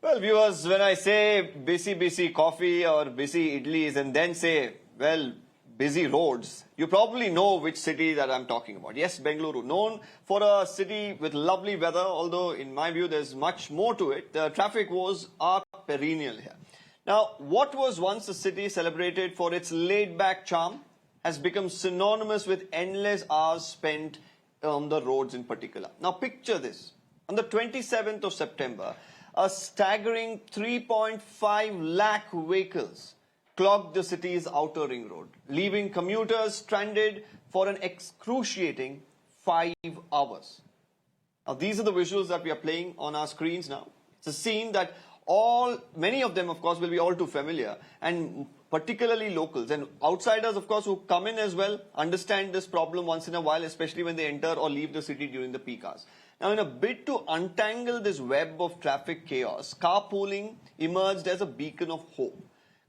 Well, viewers, when I say busy coffee or busy idlis and then say, well, busy roads, you probably know which city that I'm talking about. Yes, Bengaluru, known for a city with lovely weather, although in my view there's much more to it. The traffic woes are perennial here. Now, what was once a city celebrated for its laid-back charm has become synonymous with endless hours spent on the roads in particular. Now, picture this. On the 27th of September, a staggering 3.5 lakh vehicles clogged the city's outer ring road, leaving commuters stranded for an excruciating 5 hours. Now, these are the visuals that we are playing on our screens now. It's a scene that many of them, of course, will be all too familiar, and particularly locals and outsiders, of course, who come in as well, understand this problem once in a while, especially when they enter or leave the city during the peak hours. Now, in a bid to untangle this web of traffic chaos, carpooling emerged as a beacon of hope.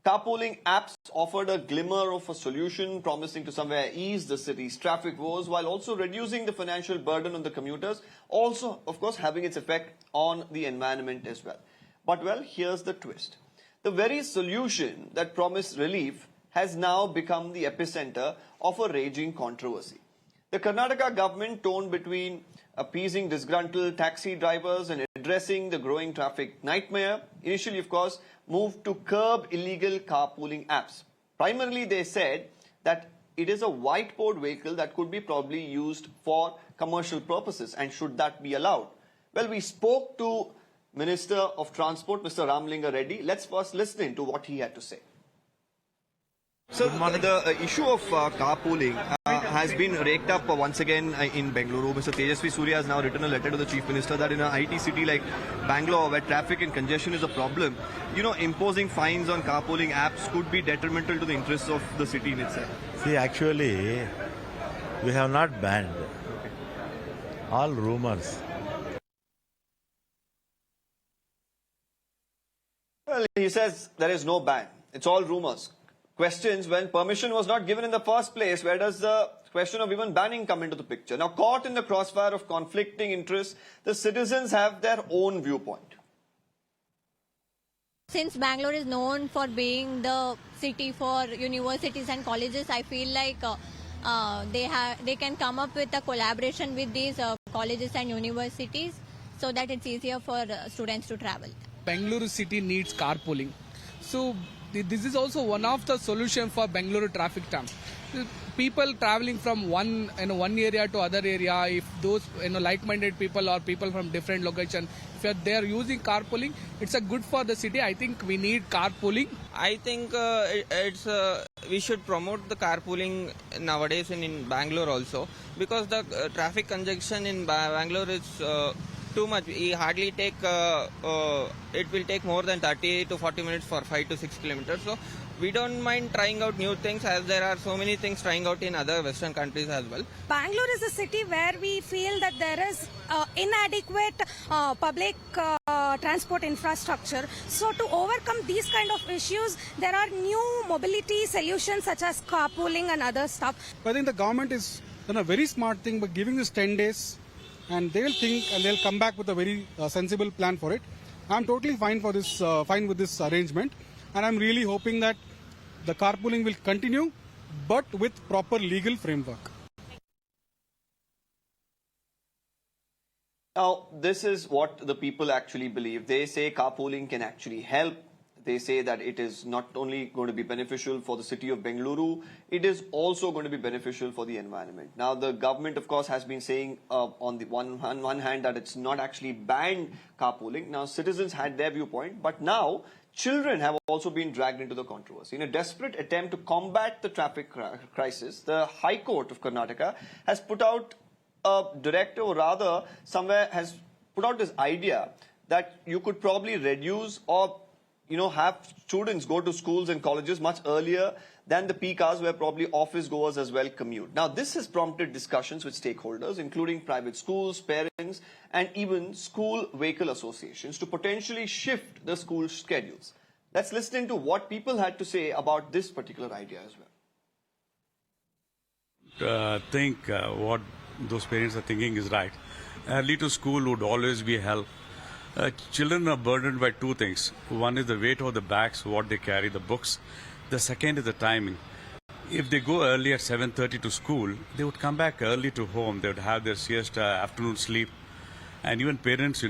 Carpooling apps offered a glimmer of a solution, promising to somewhere ease the city's traffic woes while also reducing the financial burden on the commuters, also, of course, having its effect on the environment as well. But, well, here's the twist. The very solution that promised relief has now become the epicenter of a raging controversy. The Karnataka government, torn between appeasing disgruntled taxi drivers and addressing the growing traffic nightmare, initially, of course, moved to curb illegal carpooling apps. Primarily, they said that it is a whiteboard vehicle that could be probably used for commercial purposes, and should that be allowed? Well, we spoke to Minister of Transport, Mr. Ramlinga Reddy. Let's first listen to what he had to say. So, the issue of carpooling has been raked up once again in Bengaluru. Mr. Tejasvi Surya has now written a letter to the Chief Minister that in an IT city like Bangalore, where traffic and congestion is a problem, imposing fines on carpooling apps could be detrimental to the interests of the city in itself. See, actually, we have not banned. Okay. All rumors. Well, he says there is no ban. It's all rumors. Questions when permission was not given in the first place. Where does the question of even banning come into the picture? Now, caught in the crossfire of conflicting interests, the citizens have their own viewpoint. Since Bangalore is known for being the city for universities and colleges, I feel like they can come up with a collaboration with these colleges and universities so that it's easier for students to travel. Bengaluru city needs carpooling. So this is also one of the solution for Bengaluru traffic jam. People traveling from one area to other area, if those like-minded people or people from different location, if they are using carpooling, it's a good for the city. I think we need carpooling. I think we should promote the carpooling nowadays in Bangalore also, because the traffic congestion in Bangalore is too much. We hardly take, it will take more than 30 to 40 minutes for 5 to 6 kilometers. So we don't mind trying out new things, as there are so many things trying out in other Western countries as well. Bangalore is a city where we feel that there is inadequate public transport infrastructure. So to overcome these kind of issues, there are new mobility solutions such as carpooling and other stuff. I think the government is done a very smart thing by giving this 10 days. And they will think and they'll come back with a very sensible plan for it. I'm totally fine for this, fine with this arrangement, and I'm really hoping that the carpooling will continue, but with proper legal framework. Now, this is what the people actually believe. They say carpooling can actually help. They say that it is not only going to be beneficial for the city of Bengaluru, it is also going to be beneficial for the environment. Now, the government, of course, has been saying on the one hand that it's not actually banned carpooling. Now, citizens had their viewpoint, but now children have also been dragged into the controversy. In a desperate attempt to combat the traffic crisis, the High Court of Karnataka has put out a directive, or rather, somewhere has put out this idea that you could probably reduce or have students go to schools and colleges much earlier than the peak hours where probably office goers as well commute. Now, this has prompted discussions with stakeholders, including private schools, parents, and even school vehicle associations to potentially shift the school schedules. Let's listen to what people had to say about this particular idea as well. Think what those parents are thinking is right. Early to school would always be help. Children are burdened by two things. One is the weight of the bags, what they carry, the books. The second is the timing. If they go early at 7:30 to school, they would come back early to home. They would have their siesta, afternoon sleep. And even parents,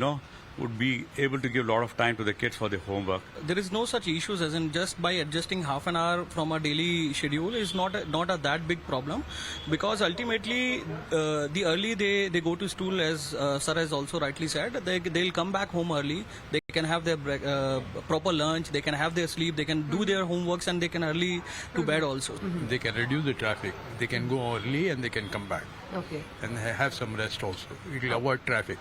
would be able to give a lot of time to the kids for their homework. There is no such issues as in just by adjusting half an hour from a daily schedule is not a that big problem, because ultimately the early they go to school, as sir has also rightly said, they'll come back home early, they can have their proper lunch, they can have their sleep, they can do their homeworks, and they can early to bed also. They can reduce the traffic, they can go early and they can come back. Okay. And have some rest also. It will avoid traffic.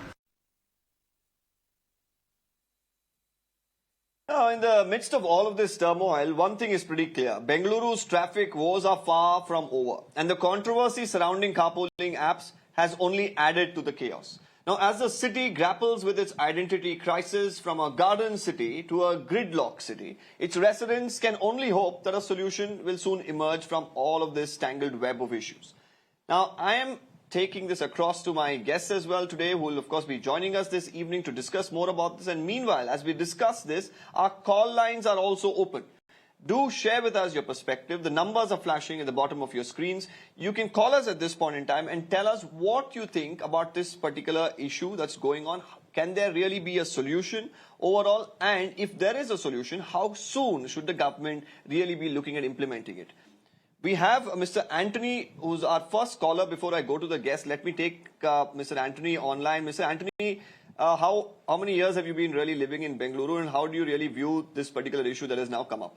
Now, in the midst of all of this turmoil, one thing is pretty clear. Bengaluru's traffic woes are far from over. And the controversy surrounding carpooling apps has only added to the chaos. Now, as the city grapples with its identity crisis from a garden city to a gridlock city, its residents can only hope that a solution will soon emerge from all of this tangled web of issues. Now, I am taking this across to my guests as well today, who will of course be joining us this evening to discuss more about this. And meanwhile, as we discuss this, our call lines are also open. Do share with us your perspective. The numbers are flashing at the bottom of your screens. You can call us at this point in time and tell us what you think about this particular issue that's going on. Can there really be a solution overall? And if there is a solution, how soon should the government really be looking at implementing it? We have Mr. Anthony, who's our first caller. Before I go to the guest, let me take Mr. Anthony online. Mr. Anthony, how many years have you been really living in Bengaluru, and how do you really view this particular issue that has now come up?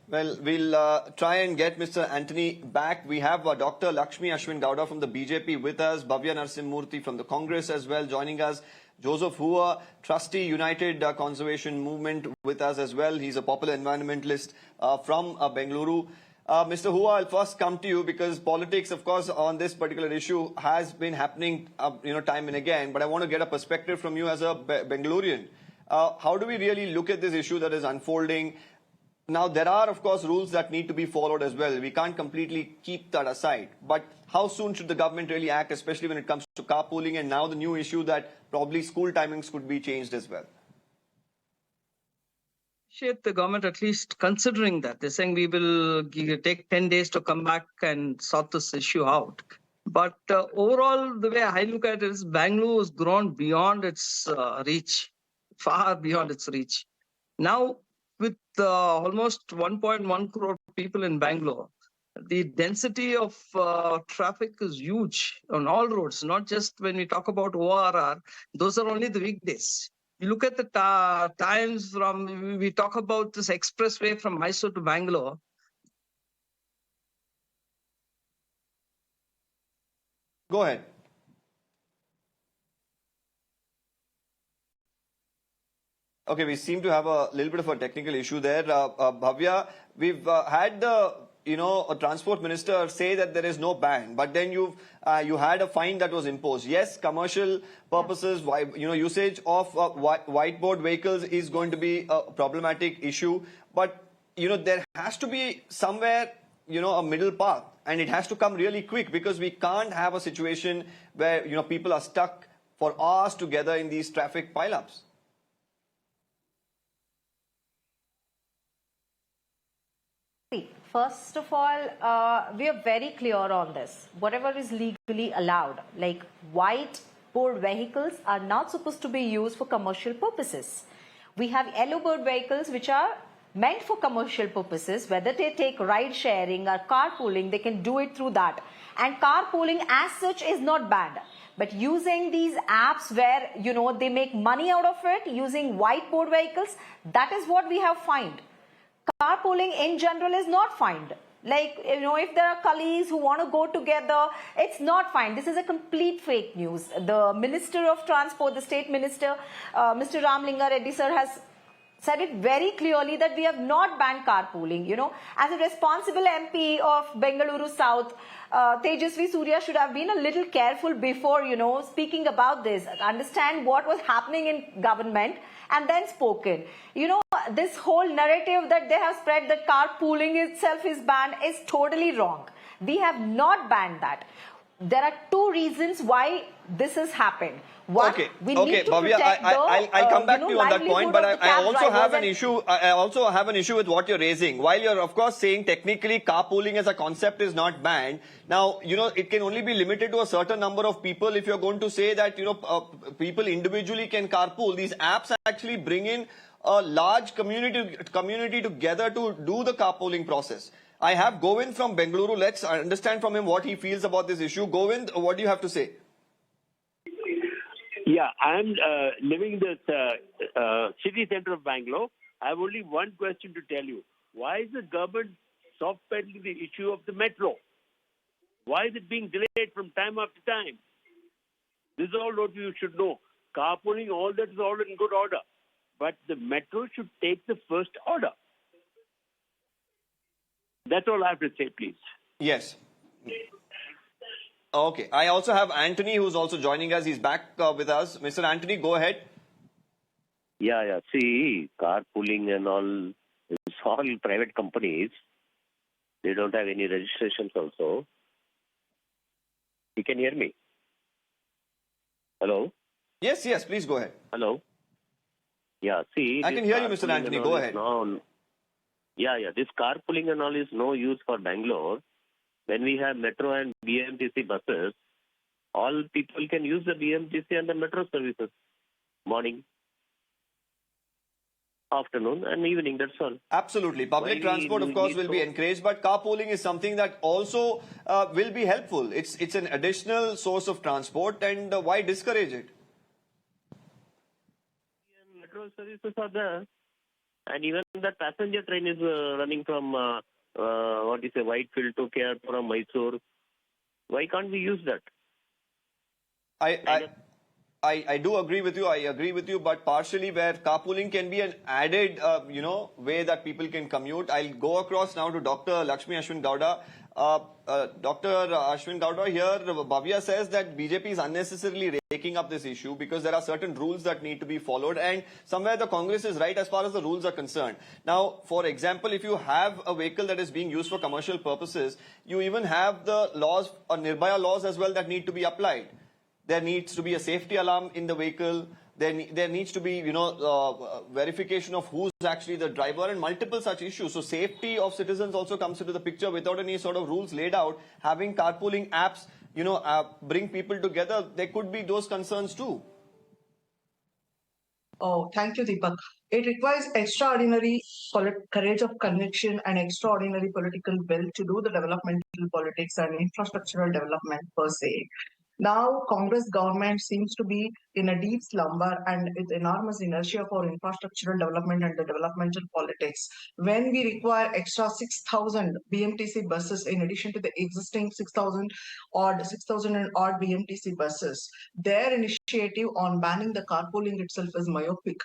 Well, we'll try and get Mr. Anthony back. We have Dr. Lakshmi Ashwin Gowda from the BJP with us, Bhavya Narasimhamurthy from the Congress as well joining us. Joseph Hua, trustee, United Conservation Movement with us as well. He's a popular environmentalist from Bengaluru. Mr. Hua, I'll first come to you because politics, of course, on this particular issue has been happening, time and again. But I want to get a perspective from you as a Bengalurian. How do we really look at this issue that is unfolding? Now, there are, of course, rules that need to be followed as well. We can't completely keep that aside. But how soon should the government really act, especially when it comes to carpooling and now the new issue that probably school timings could be changed as well? The government at least considering that. They're saying we will take 10 days to come back and sort this issue out. But overall, the way I look at it is Bangalore has grown beyond its reach, far beyond its reach. Now, with almost 1.1 crore people in Bangalore, the density of traffic is huge on all roads, not just when we talk about ORR. Those are only the weekdays. You look at the times from, we talk about this expressway from Mysore to Bangalore. Go ahead. Okay, we seem to have a little bit of a technical issue there. Bhavya, we've had the, a transport minister say that there is no ban, but then you had a fine that was imposed. Yes, commercial purposes, usage of whiteboard vehicles is going to be a problematic issue, but, there has to be somewhere, a middle path, and it has to come really quick because we can't have a situation where, people are stuck for hours together in these traffic pileups. First of all, we are very clear on this. Whatever is legally allowed, like whiteboard vehicles are not supposed to be used for commercial purposes. We have yellow board vehicles which are meant for commercial purposes. Whether they take ride sharing or carpooling, they can do it through that. And carpooling as such is not banned. But using these apps where, they make money out of it, using whiteboard vehicles, that is what we have found. Carpooling in general is not fined. Like, if there are colleagues who want to go together, it's not fine. This is a complete fake news. The Minister of Transport, the State Minister, Mr. Ramlinga Reddy sir has said it very clearly that we have not banned carpooling. As a responsible MP of Bengaluru South, Tejasvi Surya should have been a little careful before, speaking about this, understand what was happening in government and then spoken. This whole narrative that they have spread that carpooling itself is banned is totally wrong. We have not banned that. there are two reasons why this has happened. One, we need to Bhavya, protect I'll come back to you on that point, but I also have an and issue. I also have an issue with what you're raising. While you're of course saying technically carpooling as a concept is not banned, now it can only be limited to a certain number of people. If you're going to say that people individually can carpool, these apps actually bring in a large community together to do the carpooling process. I have Govind from Bengaluru. Let's understand from him what he feels about this issue. Govind, what do you have to say? Yeah, I'm living in the city center of Bangalore. I have only one question to tell you. Why is the government soft-pedaling the issue of the metro? Why is it being delayed from time after time? This is all what you should know. Carpooling, all that is all in good order. But the metro should take the first order. That's all I have to say, please. Yes. Okay. I also have Anthony who's also joining us. He's back with us. Mr. Anthony, go ahead. Yeah. See, carpooling and all, it's all private companies. They don't have any registrations also. You can hear me? Hello? Yes, please go ahead. Hello? Yeah, see. I can hear you, Mr. Anthony. Go ahead. This carpooling and all is no use for Bangalore. When we have metro and BMTC buses, all people can use the BMTC and the metro services. Morning, afternoon and evening, that's all. Absolutely. Public transport, of course, will be encouraged, but carpooling is something that also will be helpful. It's an additional source of transport, and why discourage it? Metro services are there. And even the passenger train is running from Whitefield to Kerala, Mysore. Why can't we use that? I do agree with you. I agree with you, but partially where carpooling can be an added, way that people can commute. I'll go across now to Dr. Lakshmi Ashwin Gowda. Dr. Ashwin Gowda, here Bhavya says that BJP is unnecessarily raking up this issue because there are certain rules that need to be followed, and somewhere the Congress is right as far as the rules are concerned. Now, for example, if you have a vehicle that is being used for commercial purposes, you even have the laws, or Nirbhaya laws as well, that need to be applied. There needs to be a safety alarm in the vehicle. There needs to be, verification of who's actually the driver and multiple such issues. So safety of citizens also comes into the picture without any sort of rules laid out. Having carpooling apps, bring people together, there could be those concerns too. Oh, thank you, Deepak. It requires extraordinary courage of conviction and extraordinary political will to do the developmental politics and infrastructural development per se. Now, Congress government seems to be in a deep slumber and with enormous inertia for infrastructural development and the developmental politics. When we require extra 6,000 BMTC buses in addition to the existing 6,000 and odd BMTC buses, their initiative on banning the carpooling itself is myopic.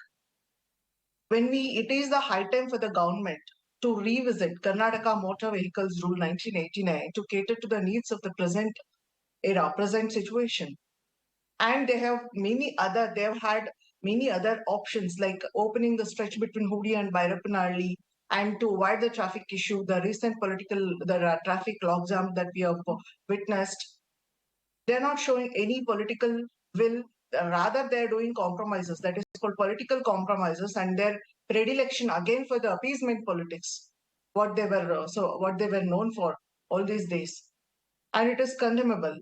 It is the high time for the government to revisit Karnataka Motor Vehicles Rule 1989 to cater to the needs of the present situation. And they have had many other options like opening the stretch between Hudi and Bairapanalli, and to avoid the traffic issue, the recent traffic logjam that we have witnessed. They're not showing any political will, rather they're doing compromises, that is called political compromises, and their predilection again for the appeasement politics, what they were known for all these days. And it is condemnable.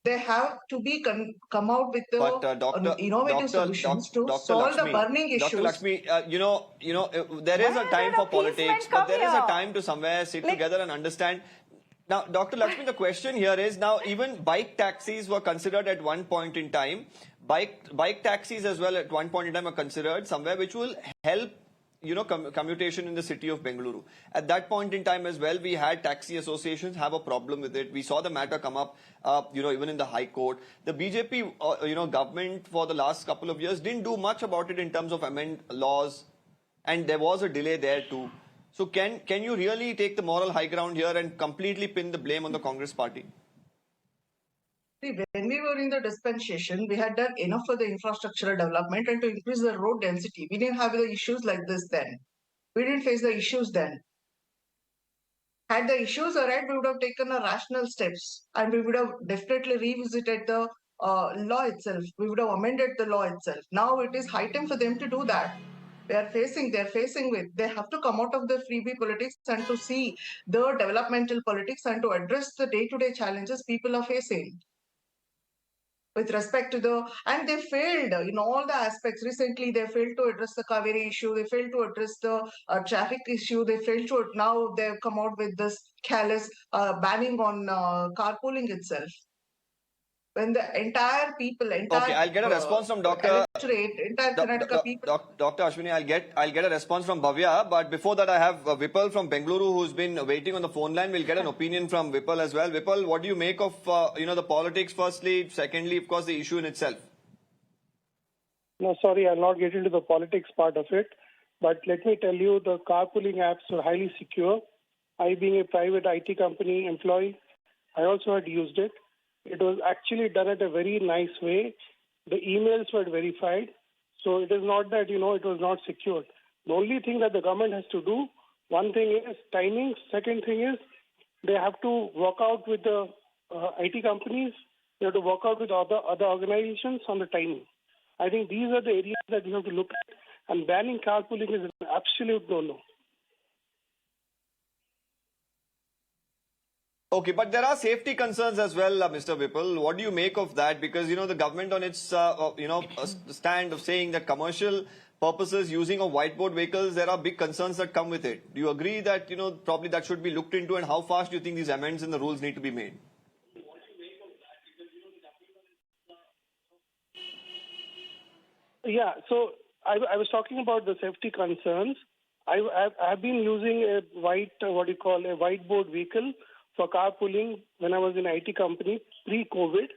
They have to be come out with the innovative solutions to solve the burning issues. Dr. Lakshmi, there is a time for politics, but there is a time to somewhere sit together and understand. Now, Dr. Lakshmi, the question here is, now even bike taxis were considered at one point in time. Bike taxis as well at one point in time are considered somewhere, which will help commutation in the city of Bengaluru. At that point in time as well, we had taxi associations have a problem with it. We saw the matter come up, even in the High Court. The BJP, government for the last couple of years didn't do much about it in terms of amend laws, and there was a delay there too. So can you really take the moral high ground here and completely pin the blame on the Congress party? See, when we were in the dispensation, we had done enough for the infrastructural development and to increase the road density. We didn't have the issues like this then. We didn't face the issues then. Had the issues arisen, we would have taken a rational steps and we would have definitely revisited the law itself. We would have amended the law itself. Now it is high time for them to do that. They're facing with, they have to come out of the freebie politics and to see the developmental politics and to address the day-to-day challenges people are facing. With respect to and they failed in all the aspects. Recently, they failed to address the Kaveri issue. They failed to address the traffic issue. They failed to, now they've come out with this callous banning on carpooling itself. When the entire people, Okay, I'll get a response from Dr. entire Karnataka people. Dr. Ashwini, I'll get a response from Bhavya, but before that I have Vipul from Bengaluru who's been waiting on the phone line. We'll get an opinion from Vipul as well. Vipul, what do you make of the politics firstly, secondly, of course, the issue in itself? No, sorry, I'll not get into the politics part of it, but let me tell you, the carpooling apps are highly secure. I, being a private IT company employee, I also had used it. It was actually done at a very nice way. The emails were verified. So it is not that, it was not secured. The only thing that the government has to do, one thing is timing. Second thing is they have to work out with the IT companies. They have to work out with other organizations on the timing. I think these are the areas that we have to look at. And banning carpooling is an absolute no-no. Okay, but there are safety concerns as well, Mr. Vipul. What do you make of that? Because, the government on its, stand of saying that commercial purposes using of whiteboard vehicles, there are big concerns that come with it. Do you agree that, probably that should be looked into, and how fast do you think these amendments in the rules need to be made? Yeah, so I was talking about the safety concerns. I've been using a whiteboard vehicle for carpooling when I was in IT company pre-COVID,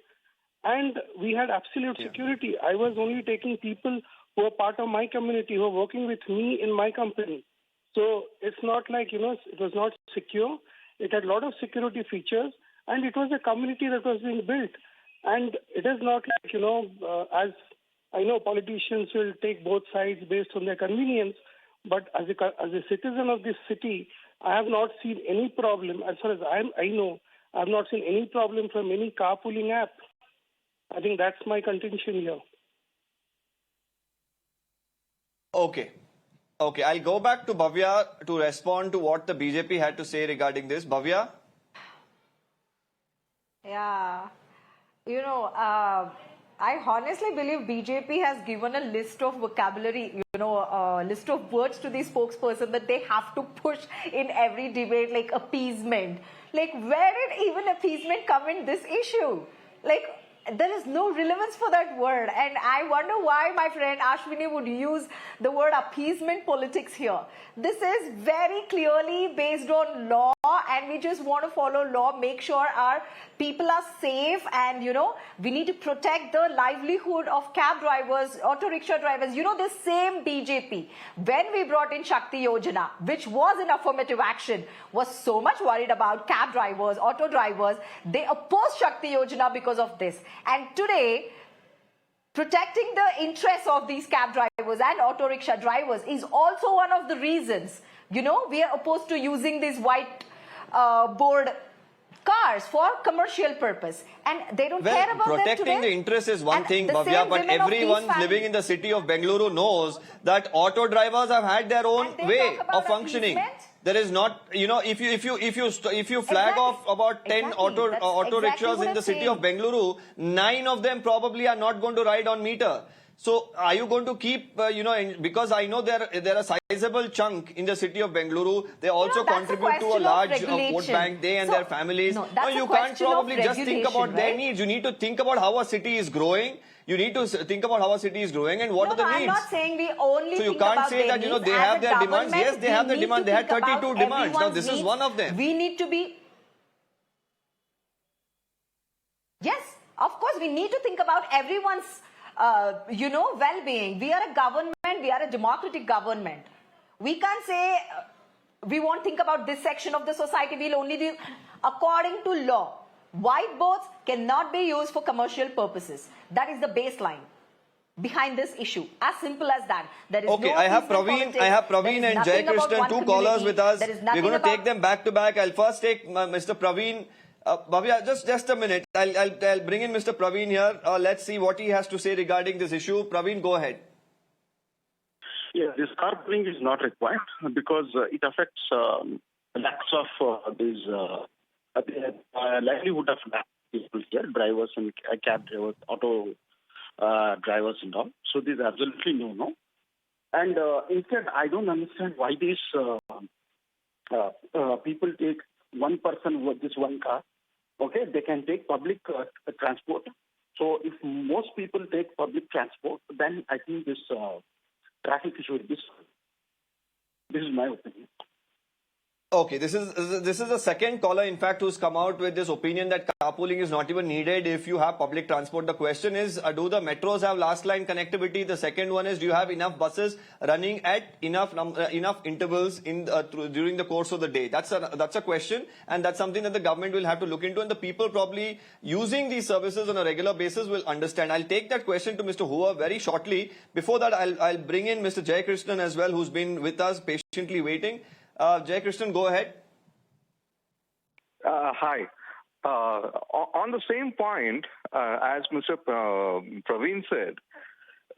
and we had absolute security. I was only taking people who are part of my community, who are working with me in my company. So it's not like, it was not secure. It had a lot of security features, and it was a community that was being built. And it is not like, as I know politicians will take both sides based on their convenience, but as a citizen of this city, I have not seen any problem. As far as I know, I have not seen any problem from any carpooling app. I think that's my contention here. Okay, I'll go back to Bhavya to respond to what the BJP had to say regarding this. Bhavya? Yeah, I honestly believe BJP has given a list of vocabulary, a list of words to the spokesperson that they have to push in every debate, like appeasement. Like, where did even appeasement come in this issue? Like, there is no relevance for that word. And I wonder why my friend Ashwini would use the word appeasement politics here. This is very clearly based on law, and we just want to follow law, make sure our people are safe, and we need to protect the livelihood of cab drivers, auto rickshaw drivers. The same BJP, when we brought in Shakti Yojana, which was an affirmative action, was so much worried about cab drivers, auto drivers. They opposed Shakti Yojana because of this. And today, protecting the interests of these cab drivers and auto rickshaw drivers is also one of the reasons, we are opposed to using these white board cars for commercial purpose. And they don't care about that today. Protecting the interest is one thing, Bhavya, but everyone living in the city of Bengaluru knows that auto drivers have had their own way of functioning. There is not, if you flag off about 10 auto rickshaws in the city of Bengaluru, 9 of them probably are not going to ride on meter. So are you going to keep, because I know there are a sizable chunk in the city of Bengaluru, they also contribute to a large vote bank, they and their families. No, you can't probably just think about their needs. You need to think about how a city is growing. You need to think about how a city is growing and what are the needs. I'm not saying we only so you can't say that, they have their demands. Yes, they have their demand. They had 32 demands. Now this is one of them. We need to be... Yes, of course, we need to think about everyone's well-being. We are a government, we are a democratic government. We can't say we won't think about this section of the society, we'll only do according to law. Whiteboards cannot be used for commercial purposes. That is the baseline. behind this issue. As simple as that. There is Okay, no I have appeasement Praveen, I have politics. Praveen There is and nothing about Jaykrishnan, one two callers community. with us. There is We're nothing going to about take them back to back. I'll first take Mr. Praveen. Bhavya, just a minute. I'll bring in Mr. Praveen here. Let's see what he has to say regarding this issue. Praveen, go ahead. Yeah, this carpooling is not required because it affects lakhs of these livelihood of people here, drivers and cab drivers, auto drivers and all. So this is absolutely no. And instead, I don't understand why these people take one person with this one car. Okay, they can take public transport. So if most people take public transport, then I think this traffic issue will be solved. This is my opinion. Okay, this is the second caller, in fact, who's come out with this opinion that carpooling is not even needed if you have public transport. The question is, do the metros have last line connectivity? The second one is, do you have enough buses running at enough intervals during the course of the day? That's a question, and that's something that the government will have to look into, and the people probably using these services on a regular basis will understand. I'll take that question to Mr. Hoover very shortly. Before that, I'll bring in Mr. Jaykrishnan as well, who's been with us patiently waiting. Jaykrishnan, go ahead. Hi. On the same point, as Mr. Praveen said,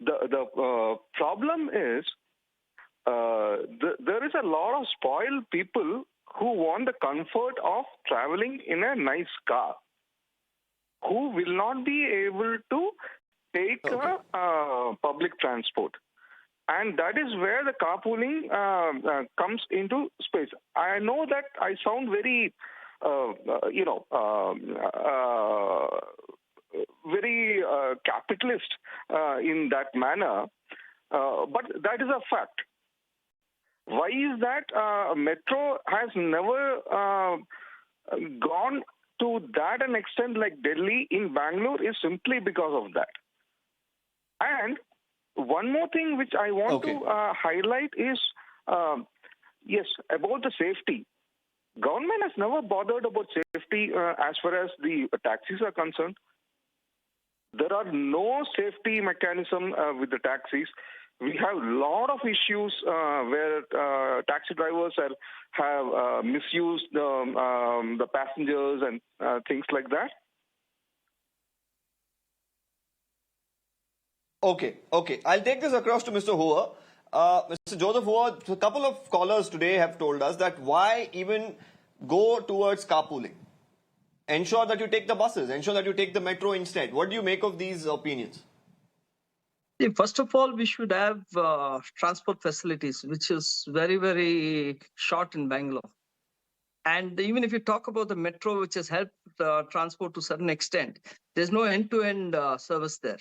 the problem is there is a lot of spoiled people who want the comfort of traveling in a nice car, who will not be able to take public transport. And that is where the carpooling comes into space. I know that I sound very, very capitalist in that manner, but that is a fact. Why is that? Metro has never gone to that an extent like Delhi in Bangalore is simply because of that. And one more thing which I want to highlight is, yes, about the safety. Government has never bothered about safety as far as the taxis are concerned. There are no safety mechanism with the taxis. We have a lot of issues where taxi drivers have misused the passengers and things like that. Okay. I'll take this across to Mr. Hoover. Mr. Joseph Hoover, a couple of callers today have told us that why even go towards carpooling? Ensure that you take the buses, ensure that you take the metro instead. What do you make of these opinions? First of all, we should have transport facilities, which is very, very short in Bangalore. And even if you talk about the metro, which has helped transport to a certain extent, there's no end-to-end service there.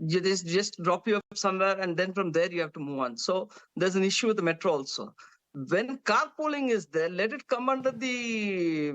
You just drop you up somewhere and then from there you have to move on. So there's an issue with the metro also. When carpooling is there, let it come under the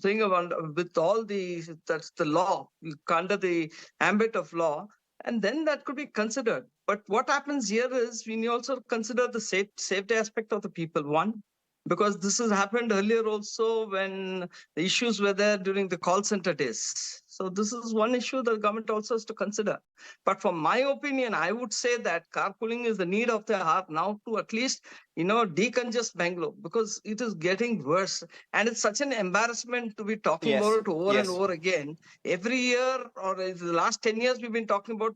thing of, with all the, that's the law, under the ambit of law, and then that could be considered. But what happens here is we also consider the safety aspect of the people, one, because this has happened earlier also when the issues were there during the call center days. So this is one issue that the government also has to consider. But from my opinion, I would say that carpooling is the need of the hour now to at least, decongest Bangalore, because it is getting worse. And it's such an embarrassment to be talking about it over and over again. Every year or the last 10 years, we've been talking about,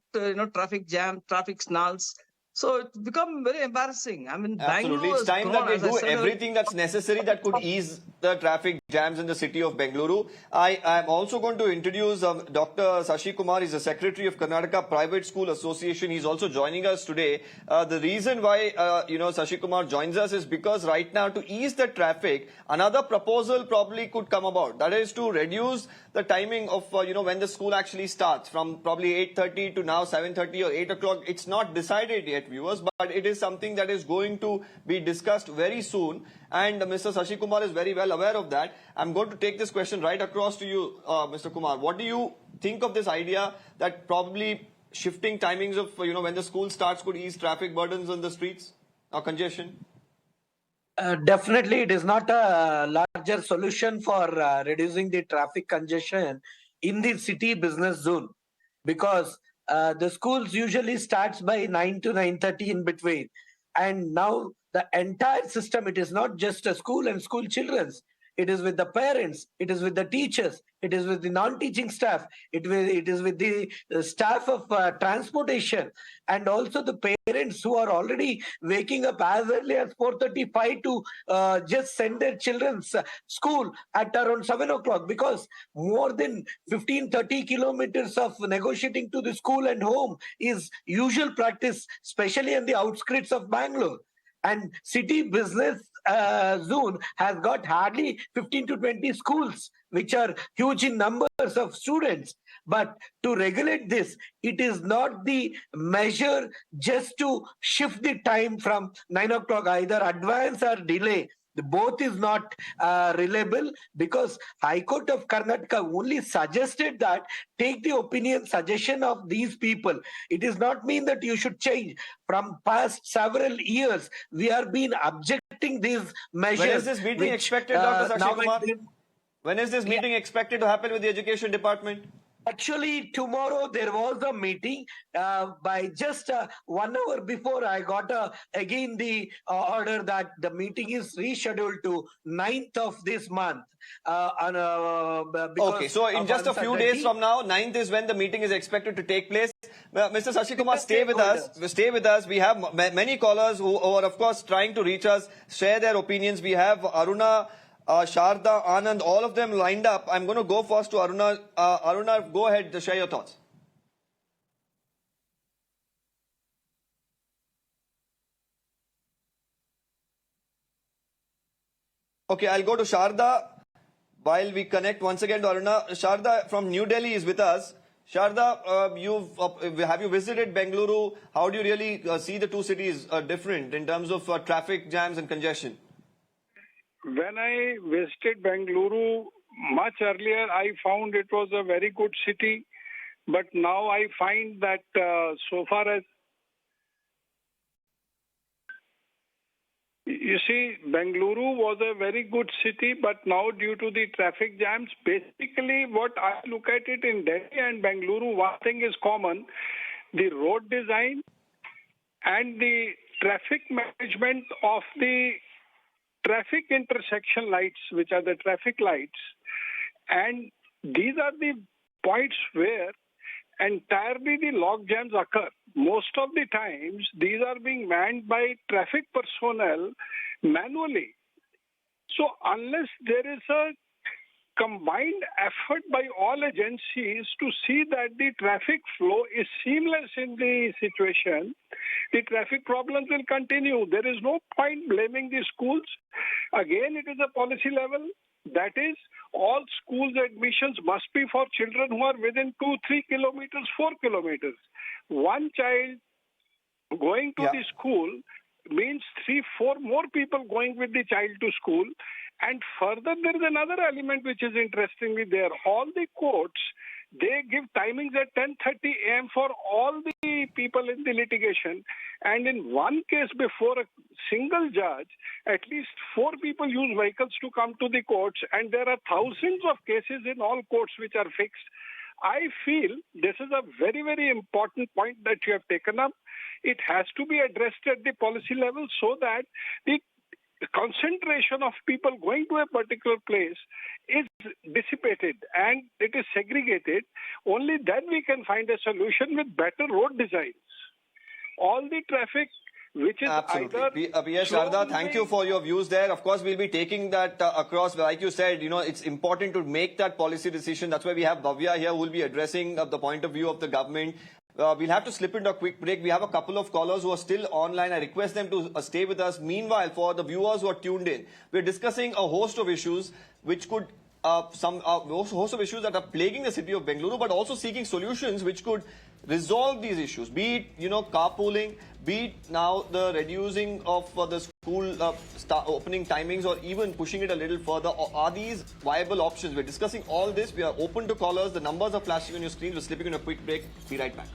traffic jam, traffic snarls. So it's become very embarrassing. I mean, absolutely. Bangalore It's time that we do everything that's necessary that could ease the traffic jams in the city of Bengaluru. I am also going to introduce Dr. Sashi Kumar. He's the Secretary of Karnataka Private School Association. He's also joining us today. The reason why, Sashi Kumar joins us is because right now, to ease the traffic, another proposal probably could come about. That is to reduce the timing of, when the school actually starts from probably 8:30 to now 7:30 or 8 o'clock. It's not decided yet, viewers, but it is something that is going to be discussed very soon. And Mr. Sashi Kumar is very well aware of that. I'm going to take this question right across to you, Mr. Kumar. What do you think of this idea that probably shifting timings of, when the school starts could ease traffic burdens on the streets or congestion? Definitely, it is not a larger solution for reducing the traffic congestion in the city business zone, because the schools usually starts by 9 to 9:30 in between. And now the entire system, it is not just a school and school children's. It is with the parents, it is with the teachers, it is with the non-teaching staff, it is with the staff of transportation, and also the parents who are already waking up as early as 4:35 to just send their children's school at around 7 o'clock, because more than 15-30 kilometers of negotiating to the school and home is usual practice, especially in the outskirts of Bangalore. And city business zone has got hardly 15 to 20 schools, which are huge in numbers of students. But to regulate this, it is not the measure just to shift the time from 9 o'clock, either advance or delay. Both is not reliable, because High Court of Karnataka only suggested that take the opinion suggestion of these people. It does not mean that you should change. From past several years, we are been objecting these measures. When is this meeting expected, Dr. Sakshi Kumar? When is this meeting expected to happen with the Education Department? Actually, tomorrow there was a meeting. By just 1 hour before, I got again the order that the meeting is rescheduled to 9th of this month. Okay, so in just a few days from now, 9th is when the meeting is expected to take place. Mr. Sakshi Kumar, stay with us. Stay with us. We have many callers who are, of course, trying to reach us, share their opinions. We have Aruna, Sharda, Anand, all of them lined up. I'm going to go first to Aruna. Aruna, go ahead, share your thoughts. Okay, I'll go to Sharda while we connect once again to Aruna. Sharda from New Delhi is with us. Sharda, have you visited Bengaluru? How do you really see the two cities different in terms of traffic jams and congestion? When I visited Bengaluru much earlier, I found it was a very good city. But now I find that so far as... You see, Bengaluru was a very good city, but now due to the traffic jams, basically what I look at it in Delhi and Bengaluru, one thing is common: the road design and the traffic management of the traffic intersection lights, which are the traffic lights. And these are the points where entirely the log jams occur. Most of the times, these are being manned by traffic personnel manually. So unless there is a combined effort by all agencies to see that the traffic flow is seamless in the situation, the traffic problems will continue. There is no point blaming the schools. Again, it is a policy level. That is, all schools admissions must be for children who are within 2-3 kilometers, 4 kilometers. One child going to the school means 3-4 more people going with the child to school. And further, there is another element which is interestingly there. All the courts, they give timings at 10:30 a.m. for all the people in the litigation. And in one case before a single judge, at least 4 people use vehicles to come to the courts. And there are thousands of cases in all courts which are fixed. I feel this is a very, very important point that you have taken up. It has to be addressed at the policy level so that the concentration of people going to a particular place is dissipated and it is segregated. Only then we can find a solution with better road designs. All the traffic which is absolutely. Yes, Sharda, thank you for your views there. Of course, we'll be taking that across. Like you said, it's important to make that policy decision. That's why we have Bhavya here who will be addressing the point of view of the government. We'll have to slip into a quick break. We have a couple of callers who are still online. I request them to stay with us. Meanwhile, for the viewers who are tuned in, we're discussing a host of issues which could, host of issues that are plaguing the city of Bengaluru, but also seeking solutions which could resolve these issues. Be it, carpooling, be it now the reducing of the school opening timings, or even pushing it a little further. Are these viable options? We're discussing all this. We are open to callers. The numbers are flashing on your screen. We're slipping in a quick break. Be right back.